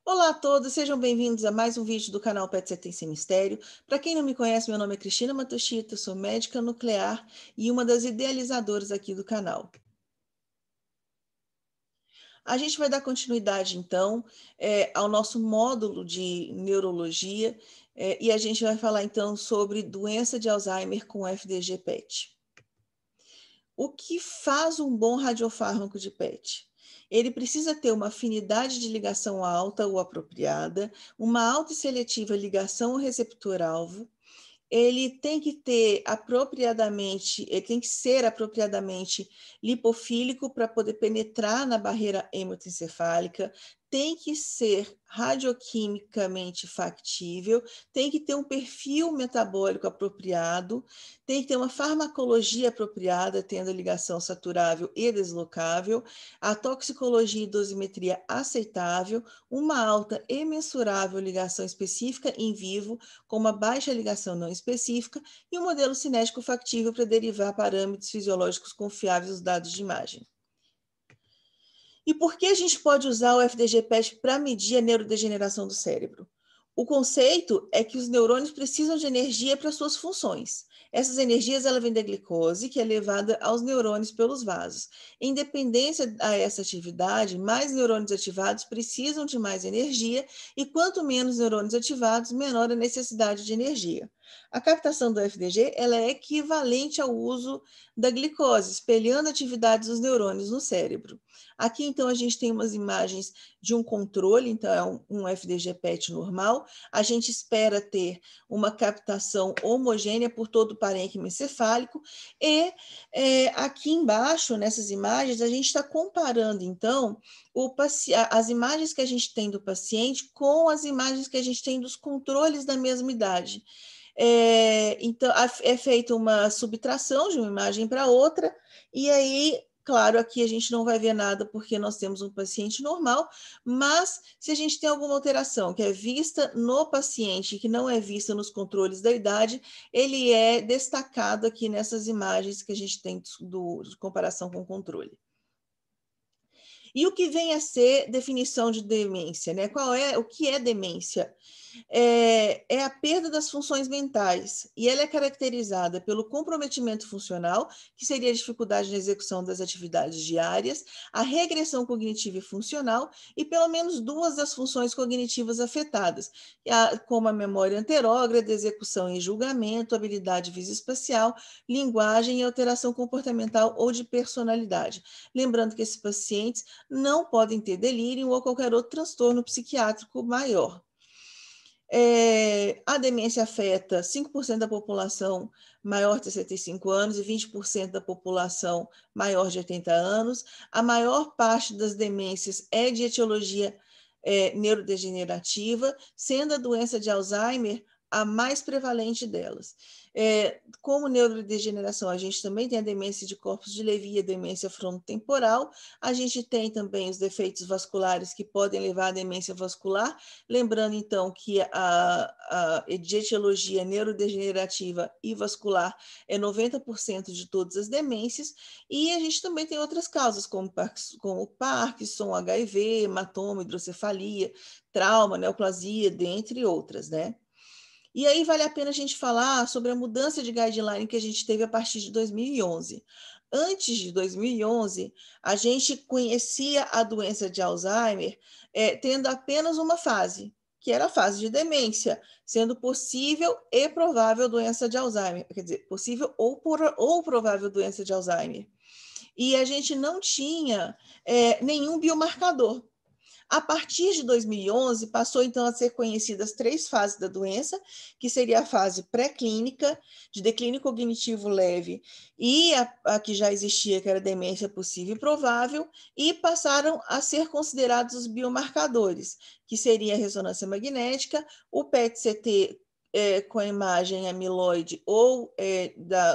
Olá a todos, sejam bem-vindos a mais um vídeo do canal PET-CT Sem Mistério. Para quem não me conhece, meu nome é Cristina Matoshita, sou médica nuclear e uma das idealizadoras aqui do canal. A gente vai dar continuidade, então, ao nosso módulo de neurologia e a gente vai falar, então, sobre doença de Alzheimer com FDG PET. O que faz um bom radiofármaco de PET? Ele precisa ter uma afinidade de ligação alta ou apropriada, uma alta e seletiva ligação ao receptor-alvo. Ele tem que ter apropriadamente, ele tem que ser apropriadamente lipofílico para poder penetrar na barreira hematoencefálica, tem que ser radioquimicamente factível, tem que ter um perfil metabólico apropriado, tem que ter uma farmacologia apropriada, tendo ligação saturável e deslocável, a toxicologia e dosimetria aceitável, uma alta e mensurável ligação específica em vivo, com uma baixa ligação não específica, e um modelo cinético factível para derivar parâmetros fisiológicos confiáveis dos dados de imagem. E por que a gente pode usar o FDG-PET para medir a neurodegeneração do cérebro? O conceito é que os neurônios precisam de energia para suas funções. Essas energias ela vem da glicose, que é levada aos neurônios pelos vasos. Em dependência a essa atividade, mais neurônios ativados precisam de mais energia, e quanto menos neurônios ativados, menor a necessidade de energia. A captação do FDG ela é equivalente ao uso da glicose, espelhando atividades dos neurônios no cérebro. Aqui, então, a gente tem umas imagens de um controle, então é um FDG PET normal. A gente espera ter uma captação homogênea por todo o parênquima encefálico. E aqui embaixo, nessas imagens, a gente está comparando, então, as imagens que a gente tem do paciente com as imagens que a gente tem dos controles da mesma idade. Então, é feita uma subtração de uma imagem para outra, e aí, claro, aqui a gente não vai ver nada porque nós temos um paciente normal, mas se a gente tem alguma alteração que é vista no paciente, que não é vista nos controles da idade, ele é destacado aqui nessas imagens que a gente tem de comparação com o controle. E o que vem a ser definição de demência, né? O que é demência? É a perda das funções mentais, e ela é caracterizada pelo comprometimento funcional, que seria a dificuldade na execução das atividades diárias, a regressão cognitiva e funcional, e pelo menos duas das funções cognitivas afetadas, como a memória anterógrada, execução e julgamento, habilidade visoespacial, linguagem e alteração comportamental ou de personalidade. Lembrando que esses pacientes não podem ter delírio ou qualquer outro transtorno psiquiátrico maior. A demência afeta 5% da população maior de 65 anos e 20% da população maior de 80 anos. A maior parte das demências é de etiologia neurodegenerativa, sendo a doença de Alzheimer a mais prevalente delas. Como neurodegeneração, a gente também tem a demência de corpos de Levy, a demência frontotemporal, a gente tem também os defeitos vasculares que podem levar à demência vascular, lembrando então que a etiologia neurodegenerativa e vascular é 90% de todas as demências, e a gente também tem outras causas, como Parkinson, HIV, hematoma, hidrocefalia, trauma, neoplasia, dentre outras, né? E aí vale a pena a gente falar sobre a mudança de guideline que a gente teve a partir de 2011. Antes de 2011, a gente conhecia a doença de Alzheimer tendo apenas uma fase, que era a fase de demência, sendo possível e provável doença de Alzheimer, quer dizer, possível ou provável doença de Alzheimer. E a gente não tinha nenhum biomarcador. A partir de 2011, passou então a ser conhecidas 3 fases da doença, que seria a fase pré-clínica, de declínio cognitivo leve, e a que já existia, que era demência possível e provável, e passaram a ser considerados os biomarcadores, que seria a ressonância magnética, o PET-CT com a imagem amiloide ou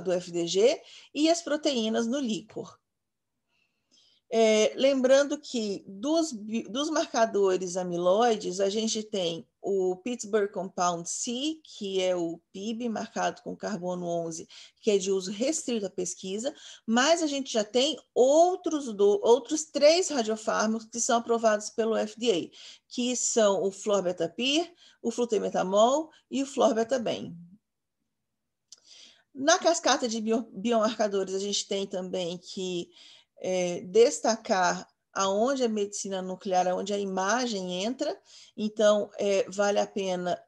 do FDG, e as proteínas no líquor. Lembrando que dos marcadores amiloides, a gente tem o Pittsburgh Compound C, que é o PIB, marcado com carbono 11, que é de uso restrito à pesquisa, mas a gente já tem outros 3 radiofármacos que são aprovados pelo FDA, que são o florbetapir, o flutemetamol e o florbetaben. Na cascata de biomarcadores, a gente tem também que destacar aonde a medicina nuclear, aonde a imagem entra. Então, vale a pena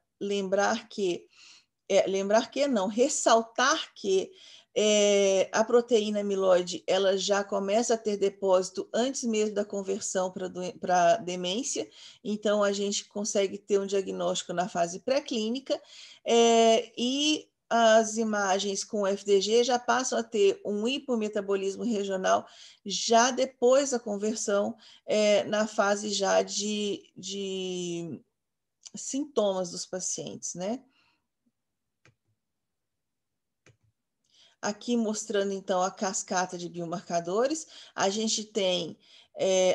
ressaltar que a proteína amiloide ela já começa a ter depósito antes mesmo da conversão para demência, então a gente consegue ter um diagnóstico na fase pré-clínica, e as imagens com FDG já passam a ter um hipometabolismo regional já depois da conversão, na fase já de sintomas dos pacientes, né? Aqui mostrando, então, a cascata de biomarcadores. A gente tem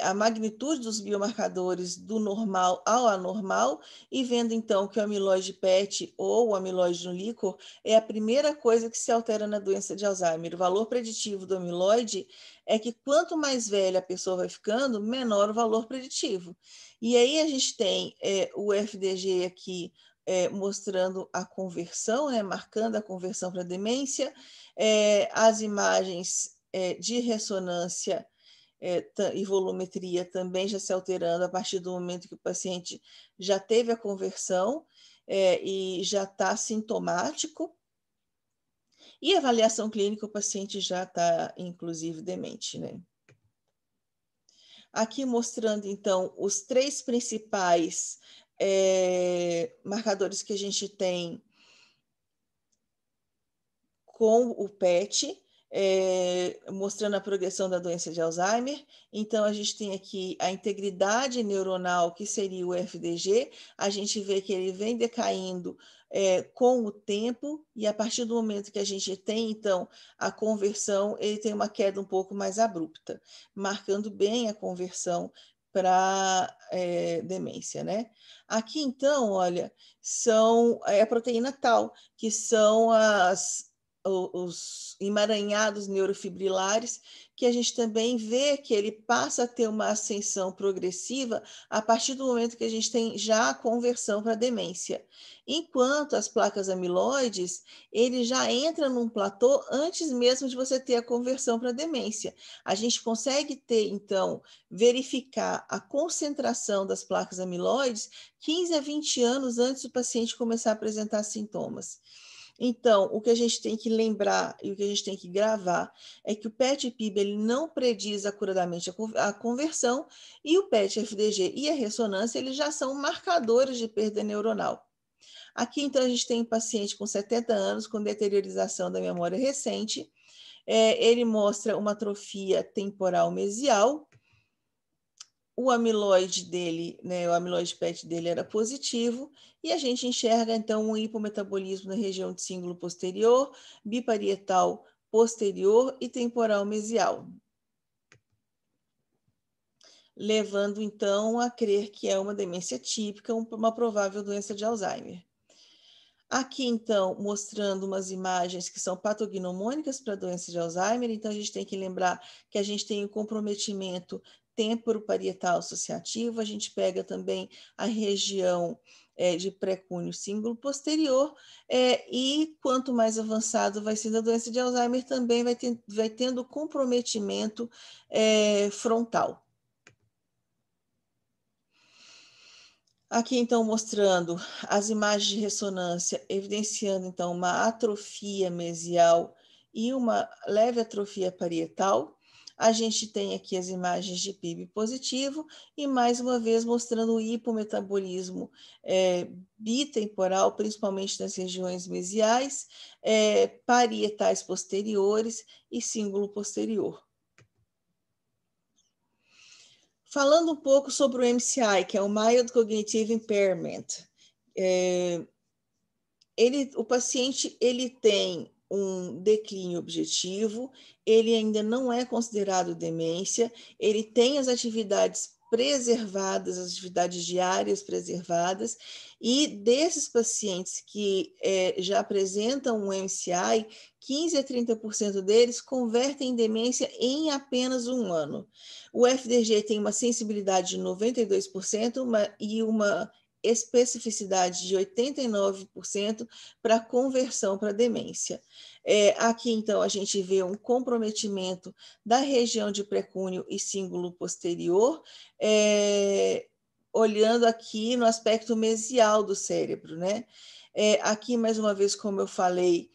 a magnitude dos biomarcadores do normal ao anormal, e vendo, então, que o amiloide PET ou o amiloide no líquor é a primeira coisa que se altera na doença de Alzheimer. O valor preditivo do amiloide é que quanto mais velha a pessoa vai ficando, menor o valor preditivo. E aí a gente tem o FDG aqui mostrando a conversão, né, marcando a conversão para demência. As imagens de ressonância e volumetria também já se alterando a partir do momento que o paciente já teve a conversão e já está sintomático. E avaliação clínica, o paciente já está, inclusive, demente, né? Aqui mostrando, então, os 3 principais marcadores que a gente tem com o PET, mostrando a progressão da doença de Alzheimer. Então, a gente tem aqui a integridade neuronal, que seria o FDG. A gente vê que ele vem decaindo com o tempo, e a partir do momento que a gente tem, então, a conversão, ele tem uma queda um pouco mais abrupta, marcando bem a conversão para demência, né? Aqui, então, olha, são a proteína tau, que são os emaranhados neurofibrilares, que a gente também vê que ele passa a ter uma ascensão progressiva a partir do momento que a gente tem já a conversão para demência. Enquanto as placas amiloides, ele já entra num platô antes mesmo de você ter a conversão para demência. A gente consegue ter, então, verificar a concentração das placas amiloides 15 a 20 anos antes do paciente começar a apresentar sintomas. Então, o que a gente tem que lembrar e o que a gente tem que gravar é que o PET-PIB ele não prediz acuradamente a conversão, e o PET-FDG e a ressonância eles já são marcadores de perda neuronal. Aqui, então, a gente tem um paciente com 70 anos com deteriorização da memória recente. Ele mostra uma atrofia temporal mesial. O amiloide dele, né, o amiloide PET dele era positivo, e a gente enxerga, então, um hipometabolismo na região de cíngulo posterior, biparietal posterior e temporal mesial, levando, então, a crer que é uma demência típica, uma provável doença de Alzheimer. Aqui, então, mostrando umas imagens que são patognomônicas para a doença de Alzheimer. Então, a gente tem que lembrar que a gente tem o comprometimento temporoparietal associativo, a gente pega também a região de pré-cúneo cíngulo posterior, e quanto mais avançado vai sendo a doença de Alzheimer, também vai tendo comprometimento frontal. Aqui, então, mostrando as imagens de ressonância, evidenciando, então, uma atrofia mesial e uma leve atrofia parietal. A gente tem aqui as imagens de PIB positivo e, mais uma vez, mostrando o hipometabolismo bitemporal, principalmente nas regiões mesiais, parietais posteriores e cíngulo posterior. Falando um pouco sobre o MCI, que é o Mild Cognitive Impairment, o paciente ele tem um declínio objetivo, ele ainda não é considerado demência, ele tem as atividades preservadas, as atividades diárias preservadas, e desses pacientes que já apresentam um MCI, 15 a 30% deles convertem em demência em apenas um ano. O FDG tem uma sensibilidade de 92% e uma especificidade de 89% para conversão para demência. Aqui, então, a gente vê um comprometimento da região de precúneo e cíngulo posterior, olhando aqui no aspecto mesial do cérebro, né? Aqui, mais uma vez, como eu falei,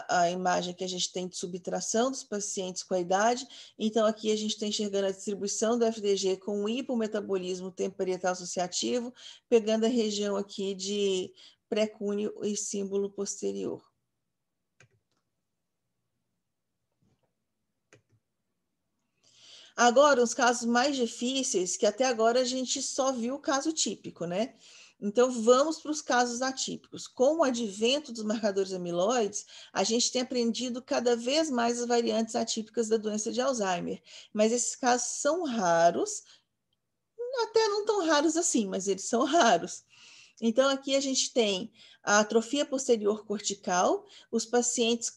a imagem que a gente tem de subtração dos pacientes com a idade. Então, aqui a gente está enxergando a distribuição do FDG com o hipometabolismo tempo parietal associativo, pegando a região aqui de precúneo e símbolo posterior. Agora, os casos mais difíceis, que até agora a gente só viu o caso típico, né? Então, vamos para os casos atípicos. Com o advento dos marcadores amiloides, a gente tem aprendido cada vez mais as variantes atípicas da doença de Alzheimer, mas esses casos são raros, até não tão raros assim, mas eles são raros. Então, aqui a gente tem a atrofia posterior cortical, os pacientes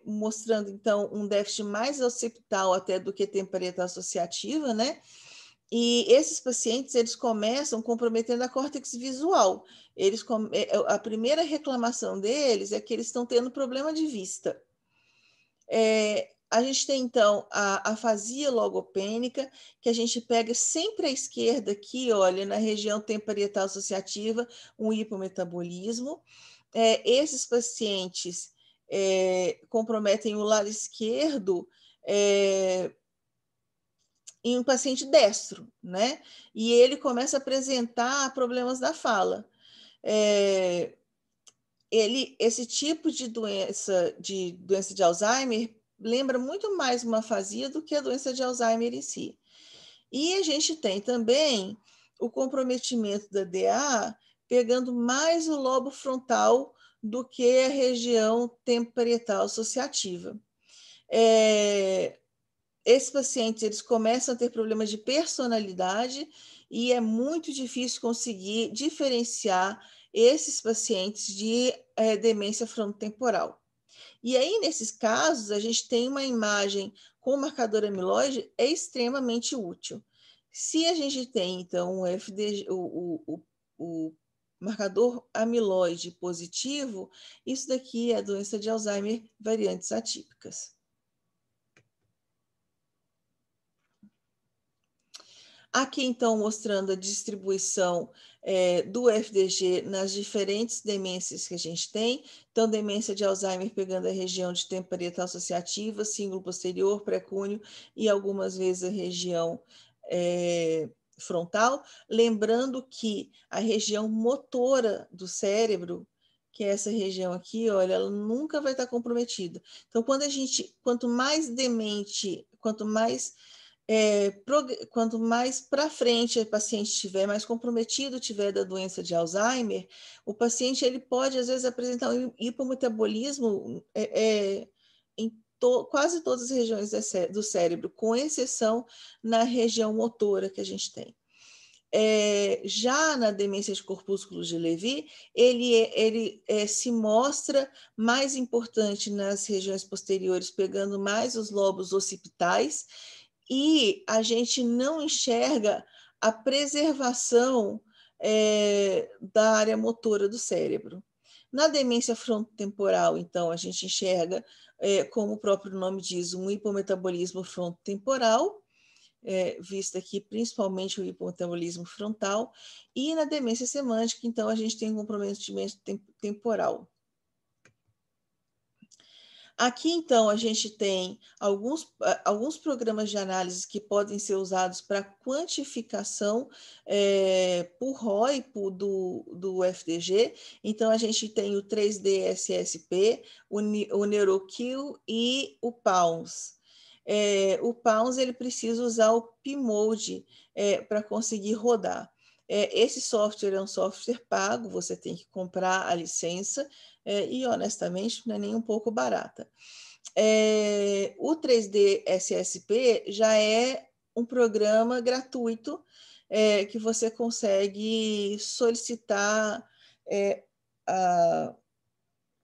mostrando, então, um déficit mais occipital até do que tempo parietal associativa, né? E esses pacientes, eles começam comprometendo a córtex visual. A primeira reclamação deles é que eles estão tendo problema de vista. A gente tem, então, a afasia logopênica, que a gente pega sempre à esquerda aqui, olha, na região tempo parietal associativa, um hipometabolismo. Esses pacientes comprometem o lado esquerdo em um paciente destro, né? E ele começa a apresentar problemas da fala. Esse tipo de doença de Alzheimer lembra muito mais uma afasia do que a doença de Alzheimer em si. E a gente tem também o comprometimento da DA pegando mais o lobo frontal do que a região tempo parietal associativa. Esses pacientes, eles começam a ter problemas de personalidade e é muito difícil conseguir diferenciar esses pacientes de demência frontotemporal. E aí, nesses casos, a gente tem uma imagem com marcador amiloide extremamente útil. Se a gente tem, então, o marcador amiloide positivo, isso daqui é a doença de Alzheimer, variantes atípicas. Aqui, então, mostrando a distribuição do FDG nas diferentes demências que a gente tem. Então, demência de Alzheimer pegando a região de tempo parietal associativa, cíngulo posterior, precúneo e algumas vezes a região frontal. Lembrando que a região motora do cérebro, que é essa região aqui, olha, ela nunca vai estar comprometida. Então, quanto mais demente, quanto mais para frente o paciente estiver, mais comprometido tiver da doença de Alzheimer, o paciente ele pode, às vezes, apresentar um hipometabolismo em quase todas as regiões do cérebro, com exceção na região motora que a gente tem. Já na demência de corpúsculos de Levy, ele se mostra mais importante nas regiões posteriores, pegando mais os lobos occipitais, e a gente não enxerga a preservação da área motora do cérebro. Na demência frontotemporal, então, a gente enxerga, como o próprio nome diz, um hipometabolismo frontotemporal, visto aqui principalmente o hipometabolismo frontal, e na demência semântica, então, a gente tem um comprometimento temporal. Aqui, então, a gente tem alguns programas de análise que podem ser usados para quantificação por ROI do FDG. Então, a gente tem o 3D-SSP, o NeuroQIL e o PALS. O PALS ele precisa usar o PMODE para conseguir rodar. Esse software é um software pago, você tem que comprar a licença, e honestamente não é nem um pouco barata. O 3D SSP já é um programa gratuito que você consegue solicitar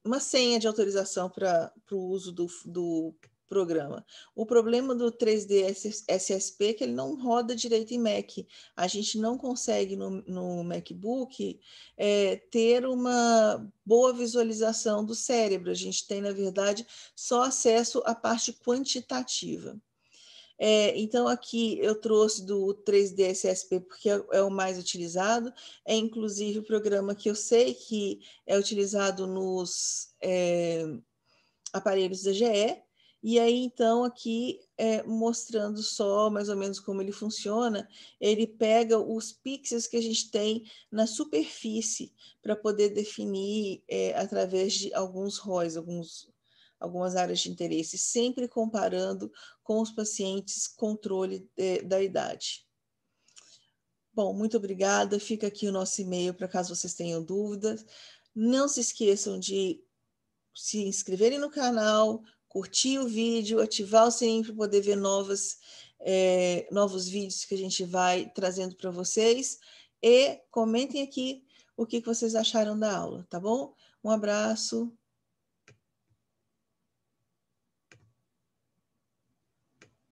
uma senha de autorização para o uso do programa. O problema do 3D SSP é que ele não roda direito em Mac. A gente não consegue no MacBook ter uma boa visualização do cérebro. A gente tem, na verdade, só acesso à parte quantitativa. Então, aqui eu trouxe do 3D SSP porque é o mais utilizado, é inclusive o programa que eu sei que é utilizado nos aparelhos da GE, e aí então aqui mostrando só mais ou menos como ele funciona, ele pega os pixels que a gente tem na superfície para poder definir através de alguns ROIs, algumas áreas de interesse, sempre comparando com os pacientes controle da idade. Bom, muito obrigada. Fica aqui o nosso e-mail para caso vocês tenham dúvidas. Não se esqueçam de se inscreverem no canal, curtir o vídeo, ativar o sininho para poder ver novos vídeos que a gente vai trazendo para vocês. E comentem aqui o que vocês acharam da aula, tá bom? Um abraço.